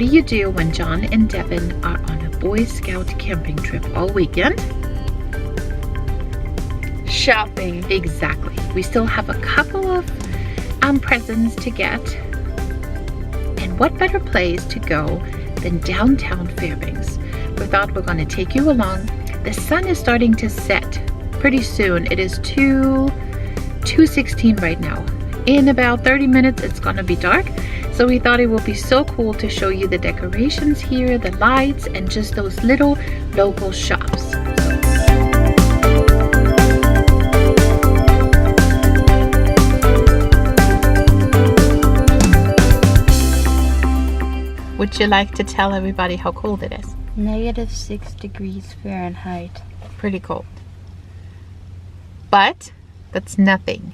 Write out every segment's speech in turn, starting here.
you do when John and Devin are on a Boy Scout camping trip all weekend? Shopping. Exactly. We still have a couple of presents to get. And what better place to go than downtown Fairbanks? We thought we're going to take you along. The sun is starting to set pretty soon. It is 2:16 right now. In about 30 minutes it's going to be dark. So we thought it would be so cool to show you the decorations here, the lights, and just those little local shops. Would you like to tell everybody how cold it is? -6 degrees Fahrenheit. Pretty cold. But that's nothing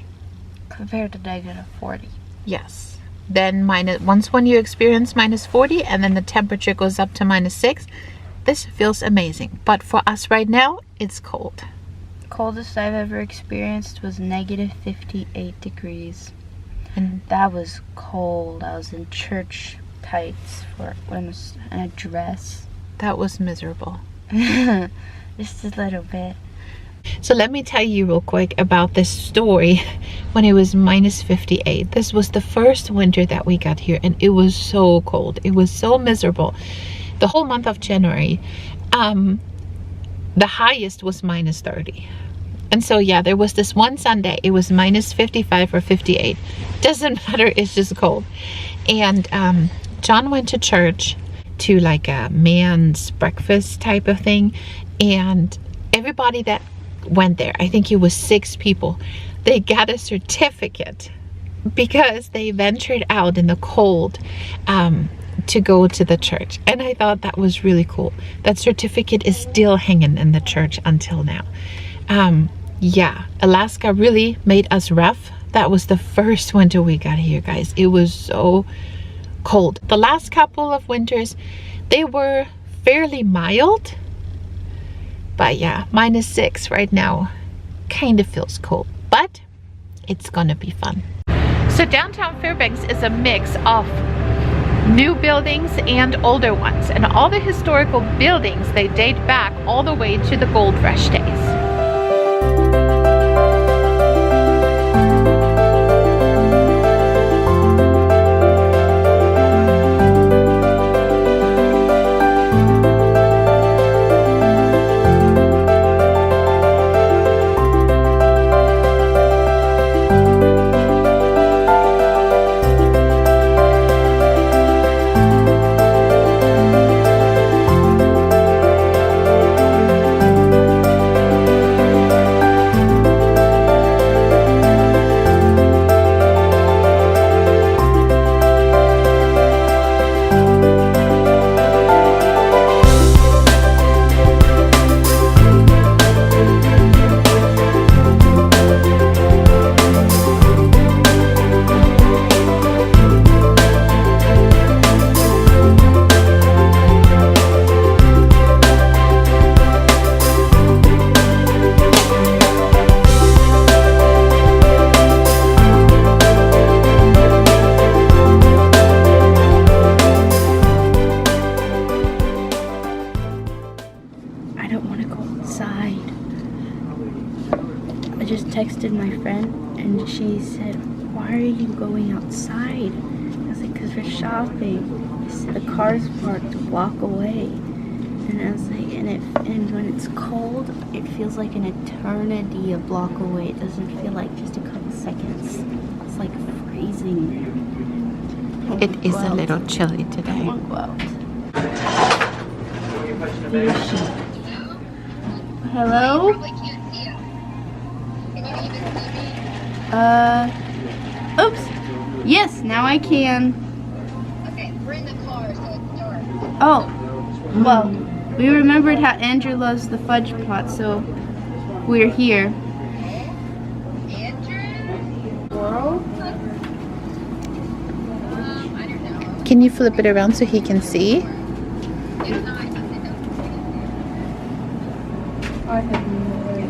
compared to -40. Yes. Then once when you experience -40 and then the temperature goes up to -6, this feels amazing. But for us right now, it's cold. Coldest I've ever experienced was -58 degrees. And that was cold. I was in church tights and a dress. That was miserable. Just a little bit. So let me tell you real quick about this story when it was -58. This was the first winter that we got here and it was so cold. It was so miserable. The whole month of January, the highest was -30. And so yeah, there was this one Sunday, it was -55 or 58. Doesn't matter, it's just cold. And John went to church to like a man's breakfast type of thing. And everybody that went there, I think it was 6 people, they got a certificate because they ventured out in the cold to go to the church. And I thought that was really cool. That certificate is still hanging in the church until now. Yeah, Alaska really made us rough. That was the first winter we got here, guys. It was so cold. The last couple of winters, they were fairly mild. But yeah, -6 right now kind of feels cold, but it's gonna be fun. So downtown Fairbanks is a mix of new buildings and older ones, and all the historical buildings, they date back all the way to the gold rush days. Texted my friend and she said, "Why are you going outside?" I was like, "Because we're shopping." She said, "The car's parked a block away." And I was like, and when it's cold, it feels like an eternity a block away. It doesn't feel like just a couple seconds. It's like freezing. It is a little chilly today. I won't go out. Hello? Oops. Yes, now I can. Okay, we're in the car, so it's dark. Oh, well, we remembered how Andrew loves the fudge pot, so we're here. Andrew? World? I don't know. Can you flip it around so he can see? If not, I think I have no idea.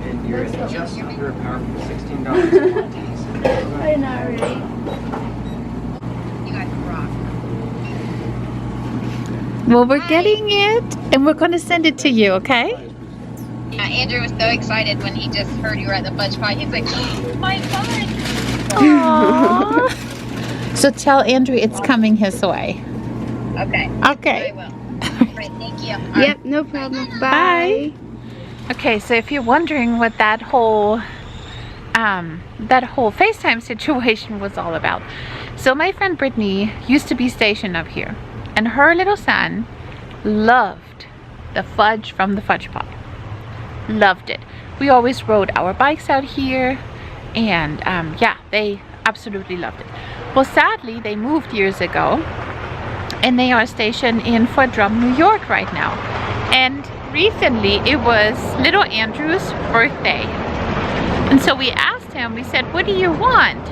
And you're just under a powerful $16. I know, right? you guys rock. Well, we're getting it, and we're going to send it to you, okay? Yeah, Andrew was so excited when he just heard you were at the fudge pie. He's like, oh, my fudge! Aww. So tell Andrew it's coming his way. Okay. Okay. I will. All right, thank you. All Yep, no problem. Bye. Okay, so if you're wondering what that whole FaceTime situation was all about. So my friend Brittany used to be stationed up here, and her little son loved the fudge from the fudge pot. Loved it. We always rode our bikes out here, and yeah, they absolutely loved it. Well, sadly, they moved years ago, and they are stationed in Fudge, New York right now. And recently, it was little Andrew's birthday. And so we asked him, we said, what do you want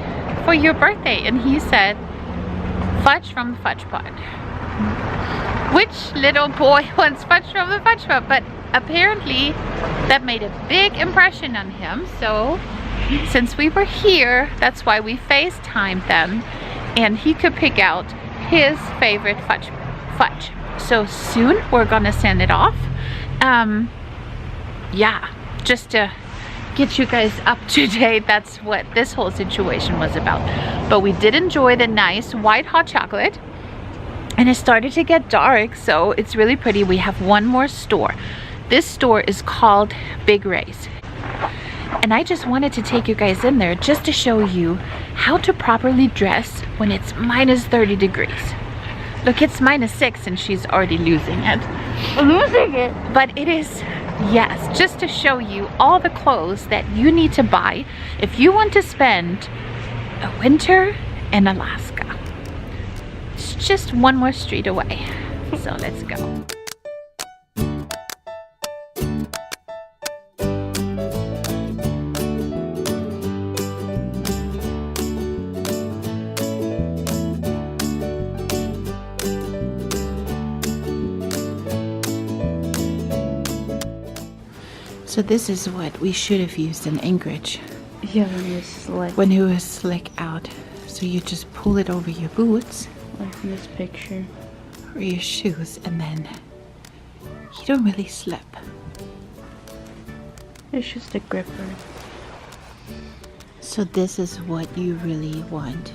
for your birthday? And he said, fudge from the fudge pot. Which little boy wants fudge from the fudge pot? But apparently that made a big impression on him. So since we were here, that's why we FaceTimed them, and he could pick out his favorite fudge. So soon we're gonna send it off. Yeah, just to get you guys up to date, that's what this whole situation was about. But we did enjoy the nice white hot chocolate, and it started to get dark, so it's really pretty. We have one more store. This store is called Big Ray's, and I just wanted to take you guys in there just to show you how to properly dress when it's minus 30 degrees. Look, it's minus 6 and she's already losing it. Losing it? But it is, yes, just to show you all the clothes that you need to buy if you want to spend a winter in Alaska. It's just one more street away. So let's go. So this is what we should have used in Anchorage. Yeah, when it was slick. When it was slick out. So you just pull it over your boots. Like in this picture. Or your shoes, and then you don't really slip. It's just a gripper. So this is what you really want.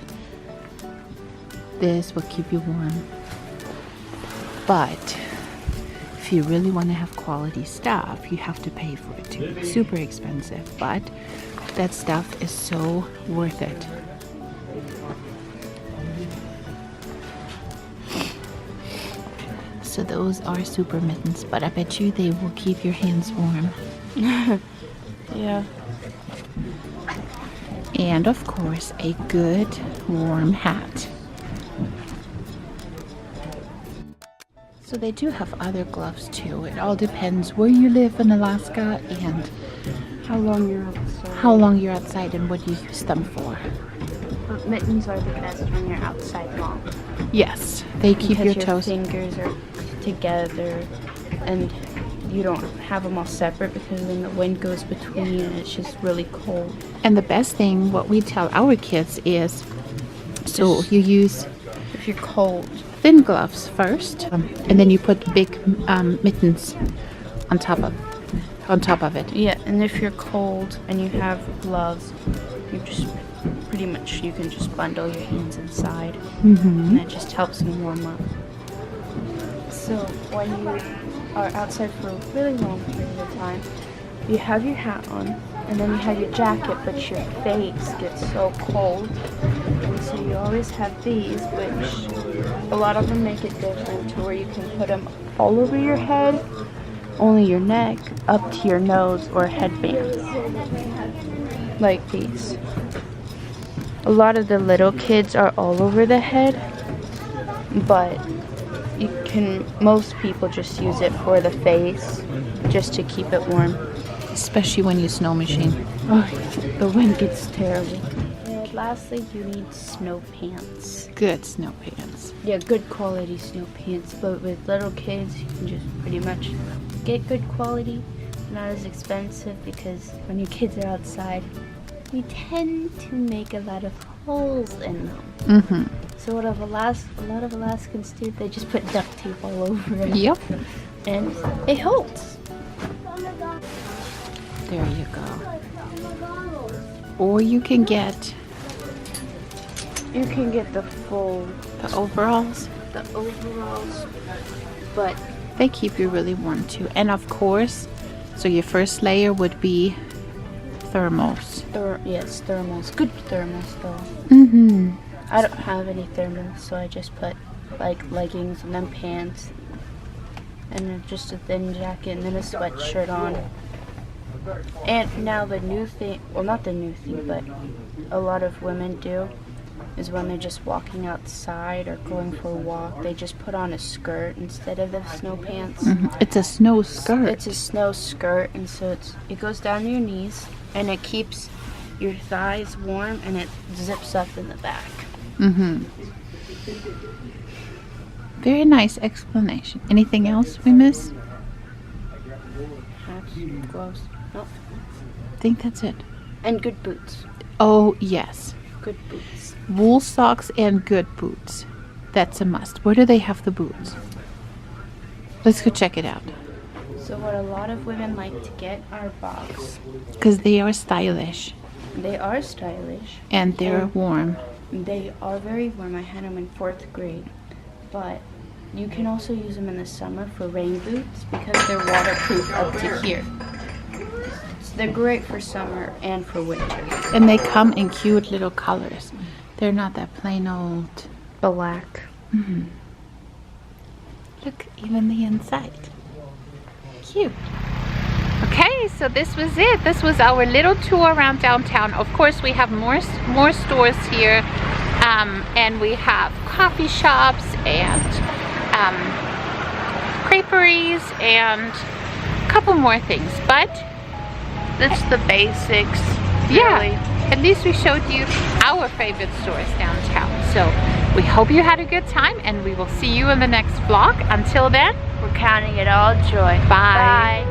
This will keep you warm. But if you really want to have quality stuff, you have to pay for it too. It's super expensive, but that stuff is so worth it. So those are super mittens, but I bet you they will keep your hands warm. Yeah. And of course, a good warm hat. So they do have other gloves too. It all depends where you live in Alaska and How long you're outside. how long you're outside and what you use them for. But mittens are the best when you're outside long. Yes, they keep Because your toes. fingers are together and you don't have them all separate, because when the wind goes between, it's just really cold. And the best thing, what we tell our kids is, so you use If you're cold. thin gloves first, and then you put big mittens on top of it. Yeah, and if you're cold and you have gloves, you just pretty much, you can just bundle your hands inside, and that just helps them warm up. So when you are outside for a really long period of time, you have your hat on, and then you have your jacket, but your face gets so cold, and so you always have these, which a lot of them make it different to where you can put them all over your head, only your neck, up to your nose, or headbands, like these. A lot of the little kids are all over the head, but most people just use it for the face, just to keep it warm. Especially when you snow machine. Oh, yeah. The wind gets terrible. And lastly, you need snow pants. Good snow pants. Yeah, good quality snow pants. But with little kids, you can just pretty much get good quality, not as expensive, because when your kids are outside, you tend to make a lot of holes in them. So what a lot of Alaskans do, they just put duct tape all over it. Yep. And it holds. There you go. Or you can get You can get the full, the overalls. the overalls, but They keep you really warm too. And of course, so your first layer would be thermals. yes, thermals. Good thermals though. Mm-hmm. I don't have any thermals, so I just put like leggings and then pants and then just a thin jacket and then a sweatshirt on. And now the new thing, well not the new thing, but a lot of women do is when they're just walking outside or going for a walk, they just put on a skirt instead of the snow pants. It's a snow skirt. It's a snow skirt, and so it goes down to your knees and it keeps your thighs warm and it zips up in the back. Mm-hmm. Very nice explanation. Anything else we missed? Hats, gloves, nope. I think that's it. And good boots. Oh, yes. Good boots. Wool socks and good boots. That's a must. Where do they have the boots? Let's go check it out. So what a lot of women like to get are box. Because they are stylish They are stylish. and they're warm. They are very warm. I had them in 4th grade. But you can also use them in the summer for rain boots because they're waterproof up to here. So they're great for summer and for winter. And they come in cute little colors. They're not that plain old. Black. Look, even the inside. Cute. Okay, so this was it. This was our little tour around downtown. Of course, we have more stores here, and we have coffee shops and creperies and a couple more things. But that's the basics. Yeah. At least we showed you our favorite stores downtown. So we hope you had a good time, and we will see you in the next vlog. Until then, We're counting it all joy. bye.